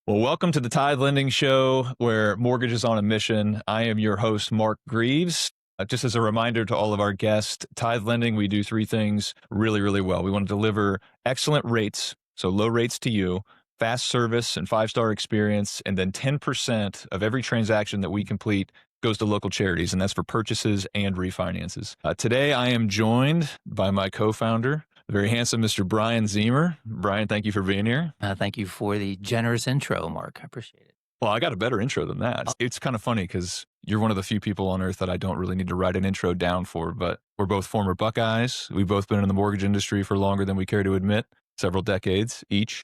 Well, welcome to the Tithe Lending Show, where mortgage is on a mission. I am your host, Mark Greaves. Just as a reminder to all of our guests, Tithe Lending, we do three things really, really well. We want to deliver excellent rates, so low rates to you, fast service and five-star experience, and then 10% of every transaction that we complete goes to local charities, and that's for purchases and refinances. Today, I am joined by my co-founder, the very handsome Mr. Brian Ziemer. Brian, thank you for being here. Thank you for the generous intro, Mark. I appreciate it. Well, I got a better intro than that. It's kind of funny because you're one of the few people on earth that I don't really need to write an intro down for, but we're both former Buckeyes. We've both been in the mortgage industry for longer than we care to admit, several decades each.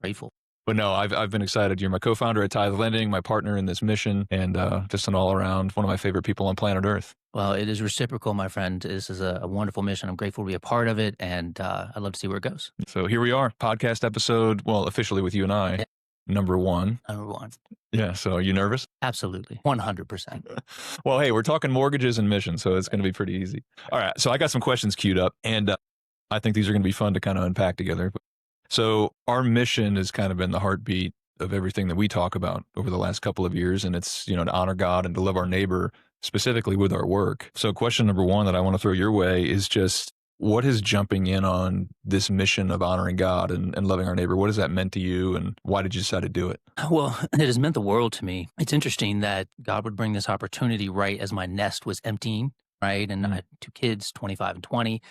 Grateful. But no, I've been excited. You're my co-founder at Tithe Lending, my partner in this mission, and just an all-around one of my favorite people on planet Earth. Well, it is reciprocal, my friend. This is a wonderful mission. I'm grateful to be a part of it, and I'd love to see where it goes. So here we are, podcast episode, well, officially with you and I, Yeah. number one. Number one. Yeah, so are you nervous? Absolutely. 100%. Well, hey, we're talking mortgages and mission, so it's going to be pretty easy. All right, so I got some questions queued up, and I think these are going to be fun to kind of unpack together. So our mission has kind of been the heartbeat of everything that we talk about over the last couple of years, and it's, to honor God and to love our neighbor, specifically with our work. So question number one that I want to throw your way is just, what is jumping in on this mission of honoring God and loving our neighbor? What has that meant to you, and why did you decide to do it? Well, it has meant the world to me. It's interesting that God would bring this opportunity right as my nest was emptying, right? And I had two kids, 25 and 20.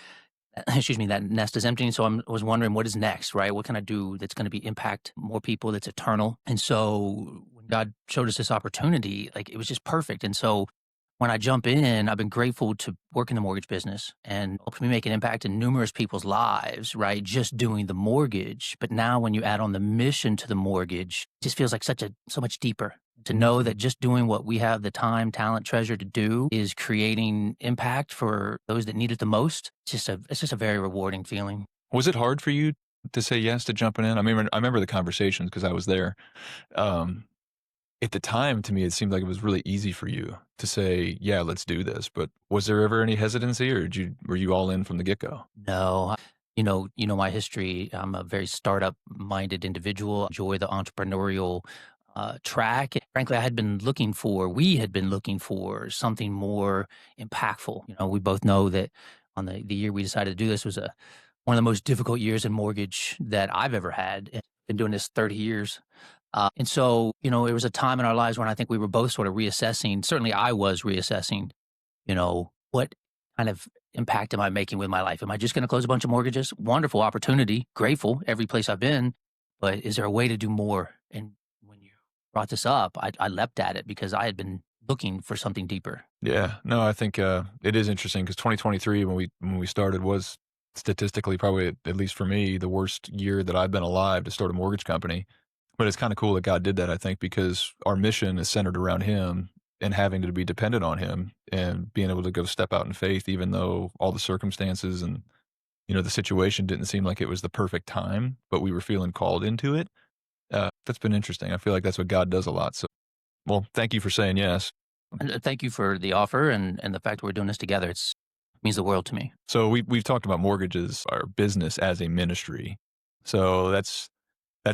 Excuse me, that nest is empty. So I was wondering, what is next, right? What can I do that's going to impact more people, that's eternal? And so when God showed us this opportunity, it was just perfect. And so when I jump in, I've been grateful to work in the mortgage business and ultimately make an impact in numerous people's lives, right? Just doing the mortgage. But now when you add on the mission to the mortgage, it just feels like so much deeper. To know that just doing what we have the time, talent, treasure to do is creating impact for those that need it the most. It's just a very rewarding feeling. Was it hard for you to say yes to jumping in? I remember the conversations because I was there. At the time, to me, it seemed like it was really easy for you to say, yeah, let's do this. But was there ever any hesitancy, or were you all in from the get-go? No. You know my history. I'm a very startup-minded individual. Enjoy the entrepreneurial track. Frankly, we had been looking for something more impactful. We both know that on the year we decided to do this was one of the most difficult years in mortgage that I've ever had. And I've been doing this 30 years. And so, it was a time in our lives when I think we were both sort of reassessing. Certainly I was reassessing, what kind of impact am I making with my life? Am I just going to close a bunch of mortgages? Wonderful opportunity, grateful every place I've been, but is there a way to do more? And when you brought this up, I leapt at it because I had been looking for something deeper. Yeah, no, I think it is interesting because 2023, when we started, was statistically probably, at least for me, the worst year that I've been alive to start a mortgage company. But it's kind of cool that God did that, I think, because our mission is centered around Him and having to be dependent on Him and being able to go step out in faith, even though all the circumstances and, the situation didn't seem like it was the perfect time, but we were feeling called into it. That's been interesting. I feel like that's what God does a lot. So, well, thank you for saying yes. And thank you for the offer and the fact that we're doing this together. It means the world to me. So we've talked about mortgages, our business as a ministry. So that's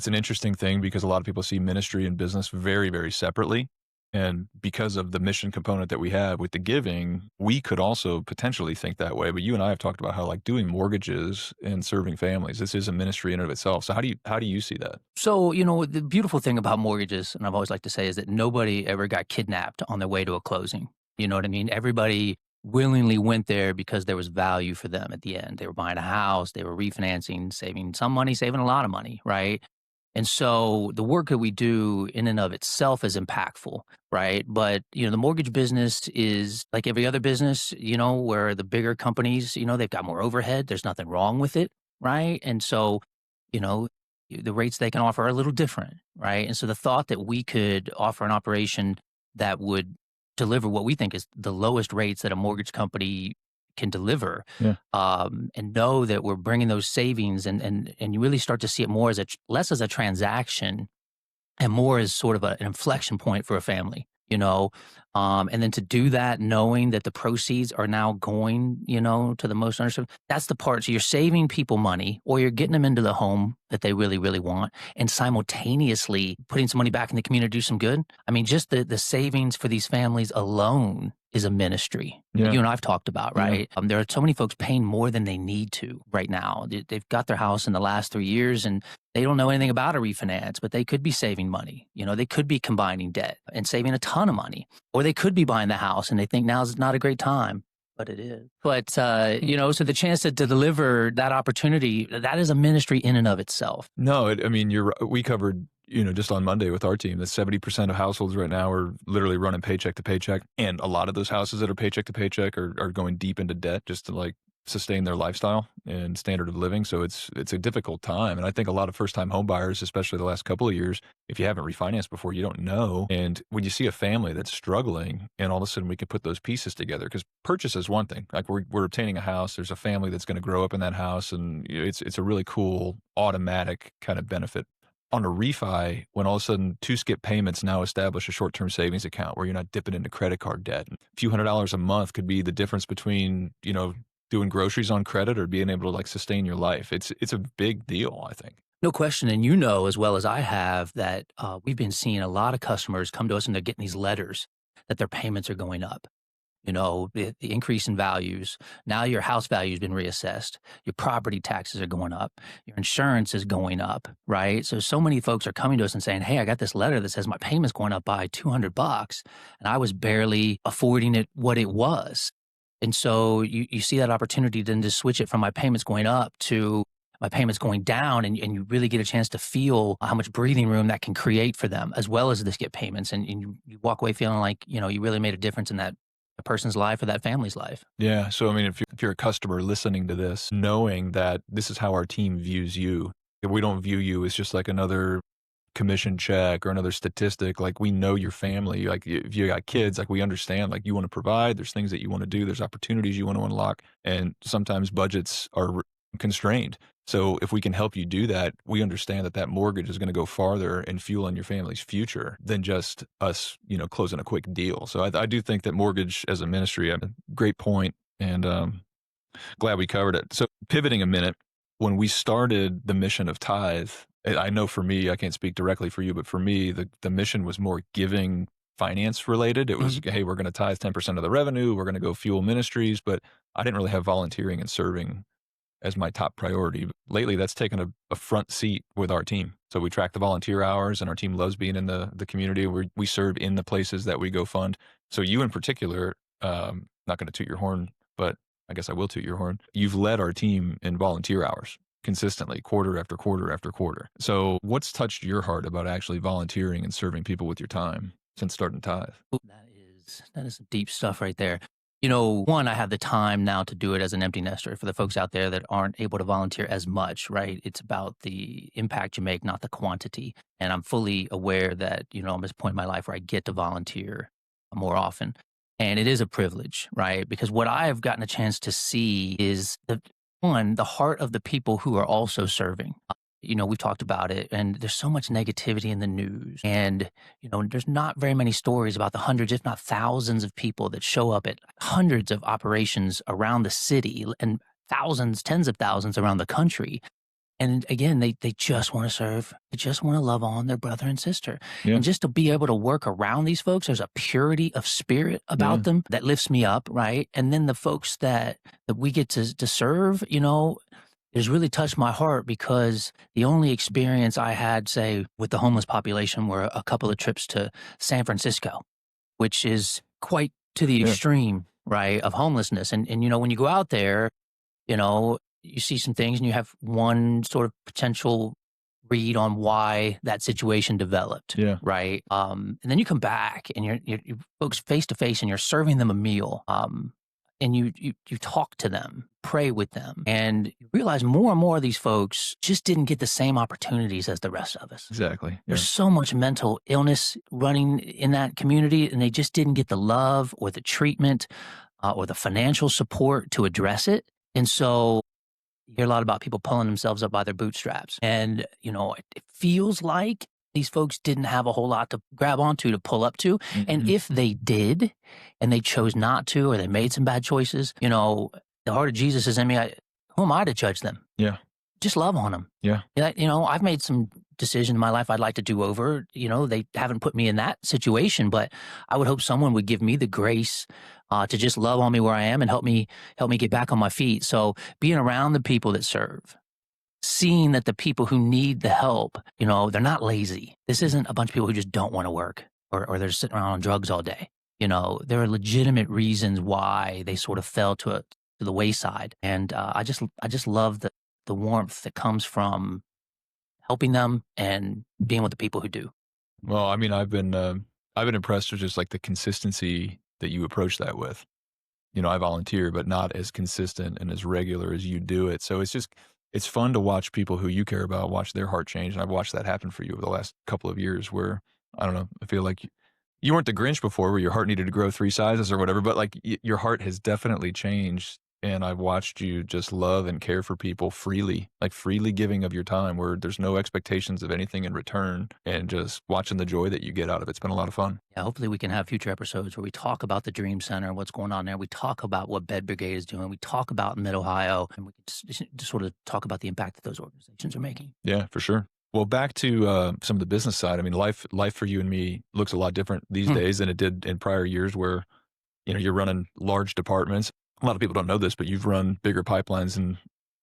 an interesting thing because a lot of people see ministry and business very, very separately. And because of the mission component that we have with the giving, we could also potentially think that way. But you and I have talked about how doing mortgages and serving families, this is a ministry in and of itself. So how do you see that? So, the beautiful thing about mortgages, and I've always liked to say, is that nobody ever got kidnapped on their way to a closing. You know what I mean? Everybody willingly went there because there was value for them at the end. They were buying a house, they were refinancing, saving some money, saving a lot of money, right? And so the work that we do in and of itself is impactful, right? But, the mortgage business is like every other business, where the bigger companies, they've got more overhead. There's nothing wrong with it, right? And so, the rates they can offer are a little different, right? And so the thought that we could offer an operation that would deliver what we think is the lowest rates that a mortgage company can deliver, and know that we're bringing those savings and you really start to see it more as less as a transaction and more as sort of an inflection point for a family. you know? And then to do that knowing that the proceeds are now going, to the most underserved, that's the part. So you're saving people money or you're getting them into the home that they really, really want and simultaneously putting some money back in the community to do some good. I mean, just the savings for these families alone is a ministry that Yeah, you and I've talked about, yeah. right? There are so many folks paying more than they need to right now. They've got their house in the last 3 years and they don't know anything about a refinance, but they could be saving money. They could be combining debt and saving a ton of money, or they could be buying the house and they think now's not a great time, but it is. But, so the chance to deliver that opportunity, that is a ministry in and of itself. No, I mean, we covered, just on Monday with our team that 70% of households right now are literally running paycheck to paycheck. And a lot of those houses that are paycheck to paycheck are going deep into debt just to like sustain their lifestyle and standard of living. So it's a difficult time. And I think a lot of first time home buyers, especially the last couple of years, if you haven't refinanced before, you don't know. And when you see a family that's struggling and all of a sudden we can put those pieces together, because purchase is one thing. Like we're obtaining a house, there's a family that's going to grow up in that house. And it's a really cool automatic kind of benefit. On a refi, when all of a sudden two skip payments now establish a short-term savings account where you're not dipping into credit card debt. A few $100s a month could be the difference between, doing groceries on credit or being able to like sustain your life. It's a big deal, I think. No question. And you know as well as I have that we've been seeing a lot of customers come to us and they're getting these letters that their payments are going up. The increase in values. Now your house value has been reassessed. Your property taxes are going up. Your insurance is going up, right? So many folks are coming to us and saying, hey, I got this letter that says my payment's going up by $200 and I was barely affording it what it was. And so you see that opportunity then to switch it from my payments going up to my payments going down, and you really get a chance to feel how much breathing room that can create for them, as well as the skip payments. And you walk away feeling like, you really made a difference in that a person's life or that family's life. Yeah. So, I mean, if you're a customer listening to this, knowing that this is how our team views you, if we don't view you as just like another commission check or another statistic, like we know your family, like if you got kids, like we understand, like you want to provide, there's things that you want to do, there's opportunities you want to unlock, and sometimes budgets are constrained. So if we can help you do that, we understand that that mortgage is going to go farther in fueling your family's future than just us, closing a quick deal. So I do think that mortgage as a ministry, a great point, and glad we covered it. So pivoting a minute, when we started the mission of Tithe, I know for me, I can't speak directly for you, but for me, the mission was more giving finance related. It was, Mhm. hey, we're going to tithe 10% of the revenue. We're going to go fuel ministries, but I didn't really have volunteering and serving as my top priority. Lately, that's taken a front seat with our team. So we track the volunteer hours, and our team loves being in the community. We serve in the places that we go fund. So you in particular, not going to toot your horn, but I guess I will toot your horn. You've led our team in volunteer hours consistently, quarter after quarter after quarter. So what's touched your heart about actually volunteering and serving people with your time since starting Tithe? Ooh, that is some deep stuff right there. One, I have the time now to do it as an empty nester for the folks out there that aren't able to volunteer as much, right? It's about the impact you make, not the quantity. And I'm fully aware that, I'm at this point in my life where I get to volunteer more often. And it is a privilege, right? Because what I have gotten a chance to see is the heart of the people who are also serving. We've talked about it, and there's so much negativity in the news. And, there's not very many stories about the hundreds, if not thousands of people that show up at hundreds of operations around the city and thousands, tens of thousands around the country. And again, they just want to serve. They just want to love on their brother and sister. Yeah. And just to be able to work around these folks, there's a purity of spirit Yeah. about them that lifts me up, right? And then the folks that we get to serve, it has really touched my heart because the only experience I had, say, with the homeless population were a couple of trips to San Francisco, which is quite to the Yeah. extreme, right, of homelessness. And when you go out there, you see some things and you have one sort of potential read on why that situation developed, Yeah. right? And then you come back and you're folks face to face and you're serving them a meal. And you talk to them, pray with them, and you realize more and more of these folks just didn't get the same opportunities as the rest of us. Exactly. Yeah. There's so much mental illness running in that community, and they just didn't get the love or the treatment or the financial support to address it. And so you hear a lot about people pulling themselves up by their bootstraps. And, it feels like these folks didn't have a whole lot to grab onto to pull up to. And Mhm. if they did and they chose not to, or they made some bad choices, the heart of Jesus is in me. Who am I to judge them? Yeah. Just love on them. Yeah. Yeah, I've made some decisions in my life I'd like to do over. They haven't put me in that situation, but I would hope someone would give me the grace to just love on me where I am and help me get back on my feet. So being around the people that serve, seeing that the people who need the help, they're not lazy. This isn't a bunch of people who just don't want to work or they're sitting around on drugs all day. There are legitimate reasons why they sort of fell to the wayside, and I just love the warmth that comes from helping them and being with the people who do. Well, I mean, I've been impressed with just, like, the consistency that you approach that with. I volunteer, but not as consistent and as regular as you do it. So it's fun to watch people who you care about watch their heart change. And I've watched that happen for you over the last couple of years where, I don't know, I feel like you weren't the Grinch before where your heart needed to grow 3 sizes or whatever, but like your heart has definitely changed. And I've watched you just love and care for people freely, like freely giving of your time where there's no expectations of anything in return and just watching the joy that you get out of it. It's been a lot of fun. Yeah, hopefully we can have future episodes where we talk about the Dream Center and what's going on there. We talk about what Bed Brigade is doing. We talk about Mid Ohio, and we can just sort of talk about the impact that those organizations are making. Yeah, for sure. Well, back to some of the business side. I mean, life for you and me looks a lot different these Hmm. days than it did in prior years, where you're running large departments. A lot of people don't know this, but you've run bigger pipelines than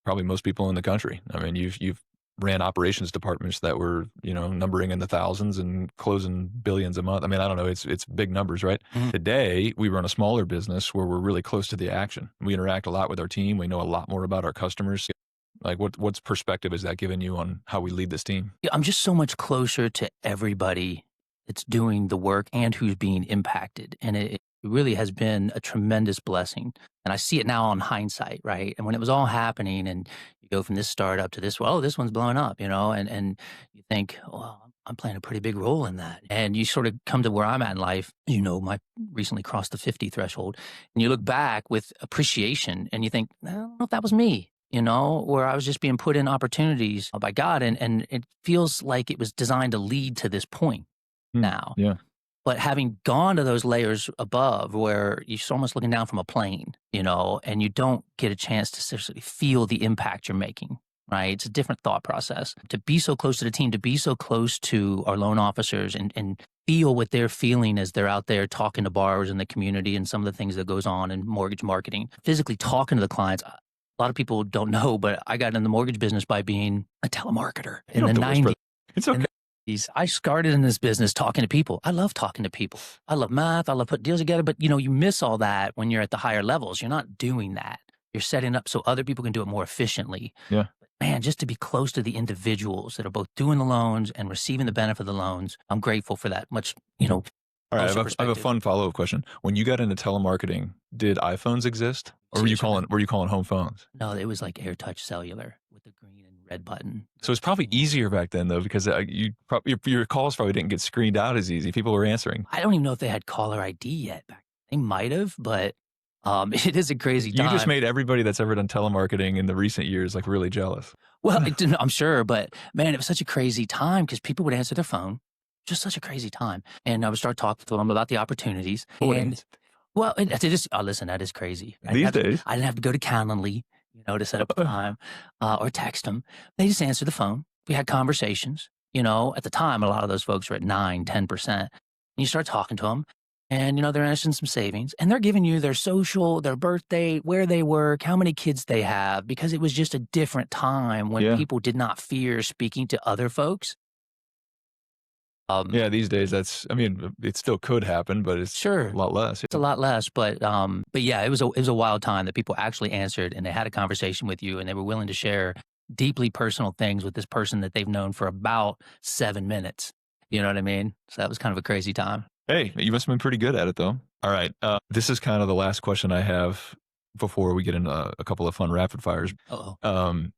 probably most people in the country. I mean, you've ran operations departments that were numbering in the thousands and closing billions a month. I mean, I don't know, it's big numbers, right? Hmm. Today, we run a smaller business where we're really close to the action. We interact a lot with our team. We know a lot more about our customers. Like, what's perspective is that giving you on how we lead this team? Yeah, I'm just so much closer to everybody that's doing the work and who's being impacted. And it really has been a tremendous blessing. And I see it now on hindsight, right? And when it was all happening and you go from this startup to this, well, oh, this one's blowing up, and you think, well, I'm playing a pretty big role in that. And you sort of come to where I'm at in life, my recently crossed the 50 threshold. And you look back with appreciation and you think, I don't know if that was me, where I was just being put in opportunities by God. And it feels like it was designed to lead to this point Hmm, now. yeah. But having gone to those layers above where you're almost looking down from a plane, and you don't get a chance to seriously feel the impact you're making, right? It's a different thought process. To be so close to the team, to be so close to our loan officers and feel what they're feeling as they're out there talking to borrowers in the community and some of the things that goes on in mortgage marketing, physically talking to the clients. A lot of people don't know, but I got in the mortgage business by being a telemarketer You in don't the have to whisper. 90s. It's In okay. the 90s. I started in this business talking to people. I love talking to people. I love math. I love putting deals together. But you miss all that when you're at the higher levels. You're not doing that. You're setting up so other people can do it more efficiently. Yeah. But man, just to be close to the individuals that are both doing the loans and receiving the benefit of the loans, I'm grateful for that much, All right, closer I have a perspective. fun follow-up question. When you got into telemarketing, did iPhones exist, or were you Seriously. calling home phones? No, it was like AirTouch Cellular with the green and red button. So it's probably easier back then, though, because your calls probably didn't get screened out as easy. People were answering. I don't even know if they had caller ID yet back. They might have, but it is a crazy You just time. made everybody that's ever done telemarketing in the recent years like really jealous. Well, it didn't, I'm sure, but man, it was such a crazy time because people would answer their phone. Just such a crazy time, and I would start talking to them about the opportunities. Who would And answer well, it is. Oh, listen, that is crazy. these days? I didn't have to go to Calendly, to set up a time or text them. They just answered the phone. We had conversations. At the time, a lot of those folks were at 9, 10%. And you start talking to them, and they're interested in some savings, and they're giving you their social, their birthday, where they work, how many kids they have, because it was just a different time when Yeah, people did not fear speaking to other folks. Um, yeah. These days, I mean, it still could happen, but it's a sure, lot less. it's a lot less, but yeah, it was a wild time that people actually answered and they had a conversation with you and they were willing to share deeply personal things with this person that they've known for about 7 minutes. You know what I mean? So that was kind of a crazy time. Hey, you must have been pretty good at it, though. All right, this is kind of the last question I have before we get into a couple of fun rapid fires. Oh, Um,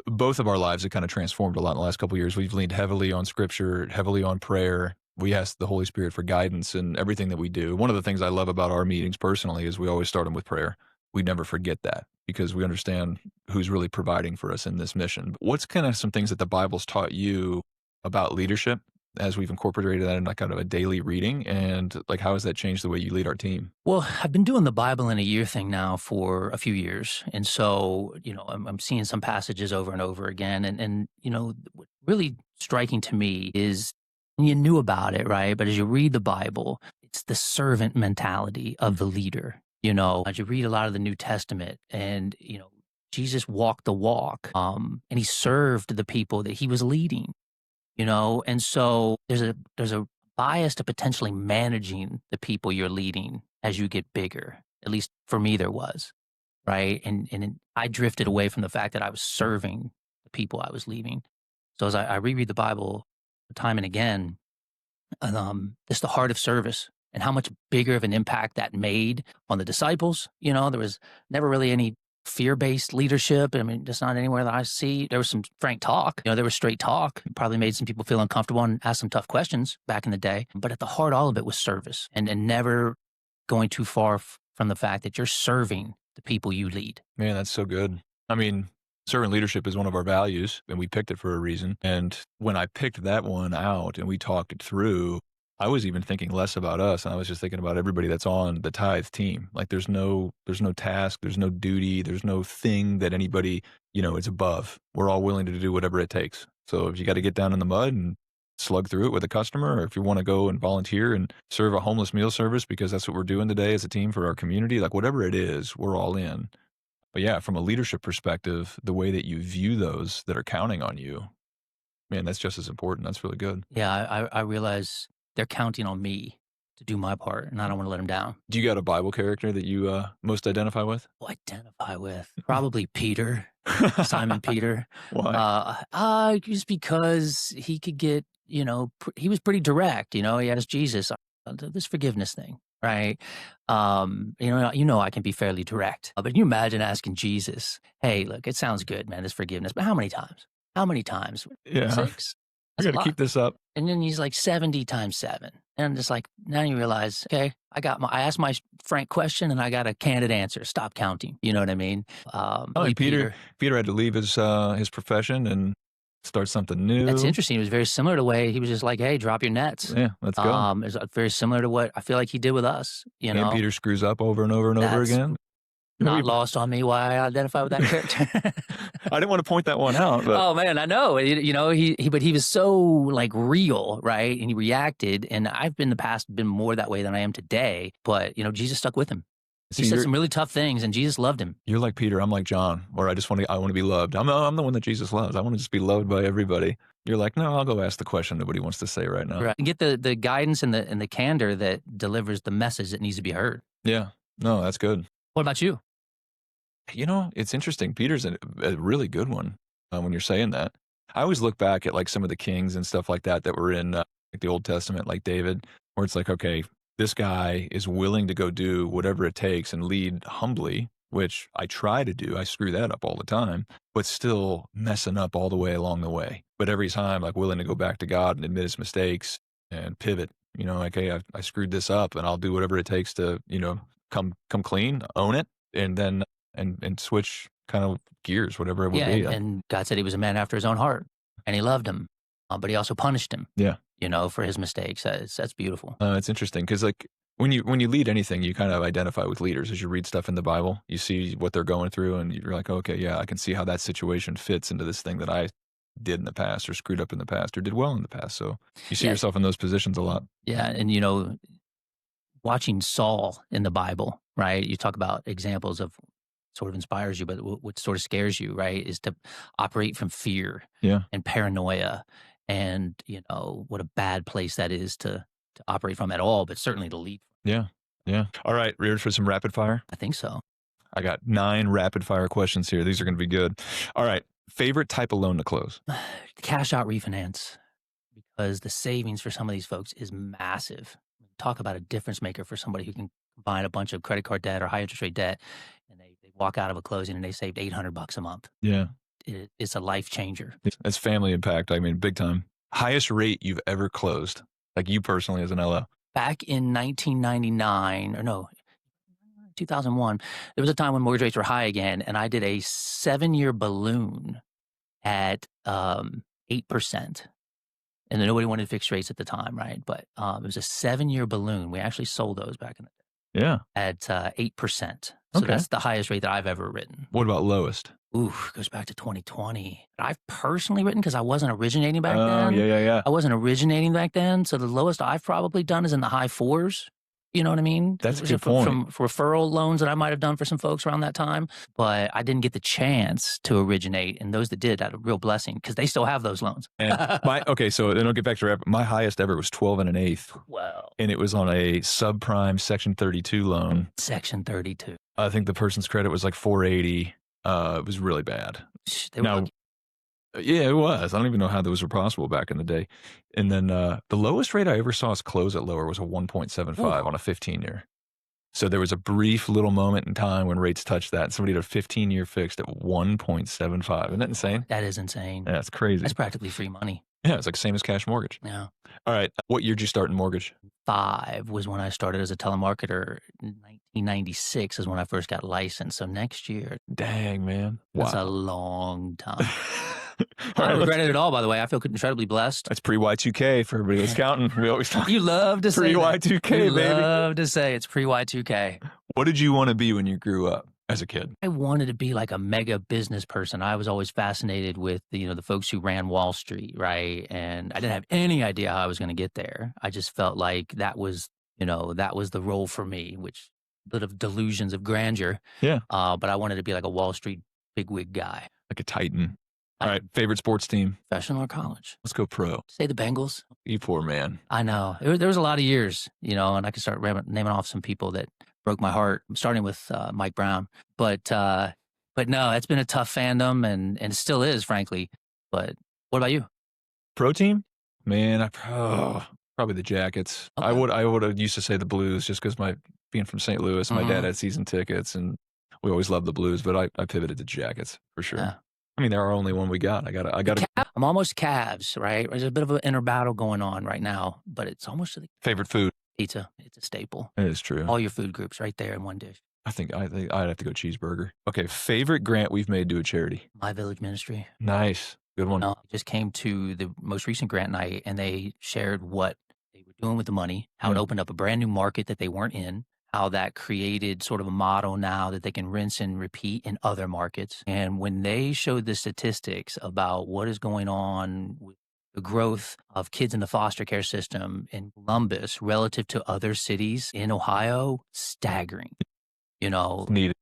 both of our lives have kind of transformed a lot in the last couple of years. We've leaned heavily on scripture, heavily on prayer. We ask the Holy Spirit for guidance in everything that we do. One of the things I love about our meetings personally is we always start them with prayer. We never forget that because we understand who's really providing for us in this mission. What's kind of some things that the Bible's taught you about leadership as we've incorporated that in like kind of a daily reading? And like, how has that changed the way you lead our team? Well, I've been doing the Bible in a year thing now for a few years. And so, I'm seeing some passages over and over again. And what's really striking to me is and you knew about it, right? But as you read the Bible, it's the servant mentality of the leader. As you read a lot of the New Testament and Jesus walked the walk, and he served the people that he was leading. And so there's a bias to potentially managing the people you're leading as you get bigger. At least for me, there was, right? And I drifted away from the fact that I was serving the people I was leading. So as I reread the Bible time and again, and, just the heart of service and how much bigger of an impact that made on the disciples. There was never really any fear-based leadership. I mean, just not anywhere that I see. There was some frank talk. There was straight talk. It probably made some people feel uncomfortable and ask some tough questions back in the day. But at the heart, all of it was service and never going too far from the fact that you're serving the people you lead. Man, that's so good. I mean, servant leadership is one of our values, and we picked it for a reason. And when I picked that one out and we talked it through, I was even thinking less about us, and I was just thinking about everybody that's on the Tithe team. Like, there's no task, there's no duty, there's no thing that anybody, is above. We're all willing to do whatever it takes. So if you got to get down in the mud and slug through it with a customer, or if you want to go and volunteer and serve a homeless meal service because that's what we're doing today as a team for our community, like whatever it is, we're all in. But yeah, from a leadership perspective, the way that you view those that are counting on you, man, that's just as important. That's really good. Yeah, I realize they're counting on me to do my part, and I don't want to let them down. Do you got a Bible character that you most identify with? Identify with probably Peter, Simon Peter. Why? Just because he could get, he was pretty direct. He asked Jesus this forgiveness thing, right? I can be fairly direct, but you imagine asking Jesus, "Hey, look, it sounds good, man, this forgiveness, but how many times? How many times? Yeah, 6? I That's a got to lot." keep this up. And then he's like 70 times 7. And I'm just like, now you realize, okay, I asked my frank question and I got a candid answer. Stop counting. You know what I mean? Oh, Really, and Peter, Peter. Peter had to leave his profession and start something That's new. interesting. It was very similar to the way he was just like, hey, drop your nets. Yeah, let's go. It's very similar to what I feel like he did with us. And Peter screws up over and over and over That's again. We, not lost on me why I identify with that character. I didn't want to point that one out, but Oh man, I know. But he was so like real, right? And he reacted. And I've been in the past been more that way than I am today. But Jesus stuck with him. He see, said you're some really tough things, and Jesus loved him. you're like Peter. I'm like John, or I want to be loved. I'm the one that Jesus loves. I want to just be loved by everybody. You're like, no, I'll go ask the question nobody wants to say right now. Right. And get the guidance and the candor that delivers the message that needs to be heard. Yeah, no, that's good. What about you? It's interesting. Peter's a really good one when you're saying that. I always look back at like some of the kings and stuff like that were in like the Old Testament, like David, where it's like, okay, this guy is willing to go do whatever it takes and lead humbly, which I try to do. I screw that up all the time, but still messing up all the way along the way. But every time, like willing to go back to God and admit his mistakes and pivot. Like, hey, I screwed this up, and I'll do whatever it takes to, come clean, own it, and then and switch kind of gears, whatever it would Yeah, be. and God said he was a man after his own heart, and he loved him, but he also punished him, Yeah, for his mistakes. That's beautiful. it's interesting because like when you lead anything, you kind of identify with leaders as you read stuff in the Bible. You see what they're going through, and you're like, okay, yeah, I can see how that situation fits into this thing that I did in the past, or screwed up in the past, or did well in the past. So you see Yeah, yourself in those positions a lot. yeah, and watching Saul in the Bible, right? You talk about examples of sort of inspires you, but what sort of scares you, right, is to operate from fear Yeah, and paranoia, and what a bad place that is to operate from at all, but certainly to lead. yeah, yeah. All right, ready for some rapid fire? I think so. I got 9 rapid fire questions here. These are going to be good. All right, favorite type of loan to close? Cash out refinance, because the savings for some of these folks is massive. Talk about a difference maker for somebody who can combine a bunch of credit card debt or high interest rate debt, and they walk out of a closing and they saved $800 a month. Yeah, It's a life changer. it's family impact. I mean, big time. Highest rate you've ever closed, like you personally as an LO? Back in 1999, or no, 2001, there was a time when mortgage rates were high again, and I did a 7-year balloon at 8%. and then nobody wanted fixed rates at the time, right? But, it was a 7-year balloon. We actually sold those back in the Yeah. at, 8%. So Okay. that's the highest rate that I've ever written. What about lowest? Ooh, goes back to 2020. I've personally written because I wasn't originating back Oh, then. yeah, yeah, yeah. I wasn't originating back then, so the lowest I've probably done is in the high 4s. You know what I mean? That's a good point. From referral loans that I might have done for some folks around that time, but I didn't get the chance to originate, and those that did had a real blessing because they still have those loans. And so then I'll get back to rep. My highest ever was 12 and an eighth, Well, and it was on a subprime Section 32 loan. Section 32. I think the person's credit was like 480. It was really bad. They were Now, lucky. yeah, it was. I don't even know how those were possible back in the day. And then the lowest rate I ever saw us close at lower was a 1.75 on a 15-year. So there was a brief little moment in time when rates touched that. And somebody did a 15-year fixed at 1.75. Isn't that insane? That is insane. Yeah, it's crazy. That's practically free money. Yeah, it's like same as cash mortgage. Yeah. All right. What year did you start in mortgage? 5 was when I started as a telemarketer. 1996 is when I first got licensed. So next year, Dang, man. that's a Wow. long time. All I right, don't regret it at all, by the way. I feel incredibly blessed. that's pre-Y2K for everybody that's counting. We always talk You love to say that. pre-Y2K, You baby. love to say it's pre-Y2K. What did you want to be when you grew up as a kid? I wanted to be like a mega business person. I was always fascinated with the folks who ran Wall Street, right? And I didn't have any idea how I was going to get there. I just felt like that was the role for me, which bit of delusions of grandeur. Yeah. But I wanted to be like a Wall Street bigwig guy. Like a Titan. All right. Favorite sports team? Professional or college? Let's go pro. Say the Bengals. You poor man. I know. There was a lot of years, and I could start naming off some people that broke my heart, starting with Mike Brown. But no, it's been a tough fandom and it still is, frankly. But what about you? Pro team? Man, probably the Jackets. Okay. I would have used to say the Blues just because being from St. Louis, my dad had season tickets and we always loved the Blues, but I pivoted to Jackets for sure. Yeah. I mean, they're our only one we got. I got I'm almost Cavs, right? There's a bit of an inner battle going on right now, but it's almost to the favorite food. pizza. It's a staple. It is true. All your food groups right there in one dish. I think I'd have to go cheeseburger. Okay, favorite grant we've made to a charity. My Village Ministry. Nice. Good one. Just came to the most recent grant night and they shared what they were doing with the money, how it opened up a brand new market that they weren't in, how that created sort of a model now that they can rinse and repeat in other markets. And when they showed the statistics about what is going on with the growth of kids in the foster care system in Columbus relative to other cities in Ohio, staggering. Needed.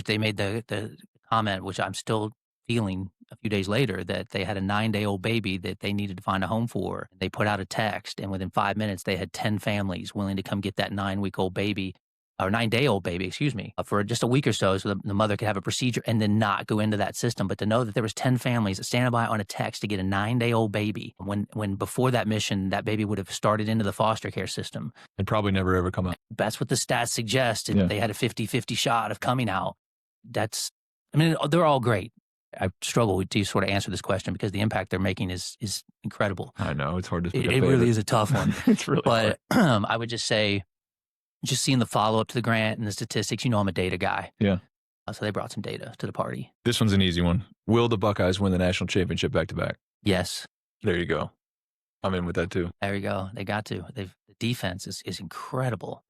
They made the comment, which I'm still feeling a few days later, that they had a 9-day-old baby that they needed to find a home for. They put out a text, and within 5 minutes, they had 10 families willing to come get that 9-week-old baby, or 9-day-old baby, excuse me, for just a week or so the mother could have a procedure and then not go into that system. But to know that there was 10 families standing by on a text to get a 9-day-old baby, when before that mission, that baby would have started into the foster care system. And probably never ever come out. That's what the stats suggest. They had a 50-50 shot of coming out. They're all great. I struggle to sort of answer this question because the impact they're making is incredible. I know. It's hard to pick It really is a tough one. It's really hard. But I would just say, just seeing the follow-up to the grant and the statistics, I'm a data guy. Yeah. So they brought some data to the party. This one's an easy one. Will the Buckeyes win the national championship back-to-back? Yes. There you go. I'm in with that too. There you go. They got to. The defense is incredible.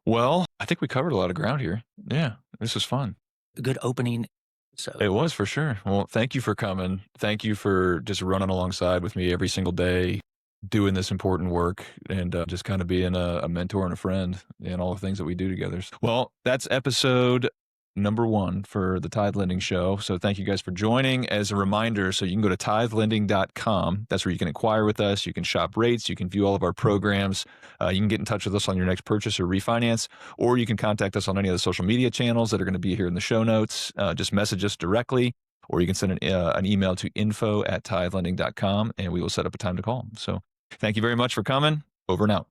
Well, I think we covered a lot of ground here. Yeah, this was fun. A good opening. So It was for sure. Well, thank you for coming. Thank you for just running alongside with me every single day, doing this important work, and just kind of being a mentor and a friend and all the things that we do together. Well, that's episode number 1 for the Tithe Lending Show. So thank you guys for joining. As a reminder, so you can go to tithelending.com. That's where you can inquire with us. You can shop rates. You can view all of our programs. You can get in touch with us on your next purchase or refinance, or you can contact us on any of the social media channels that are going to be here in the show notes. Just message us directly, or you can send an email to info@tithelending.com, and we will set up a time to call. So thank you very much for coming. Over and out.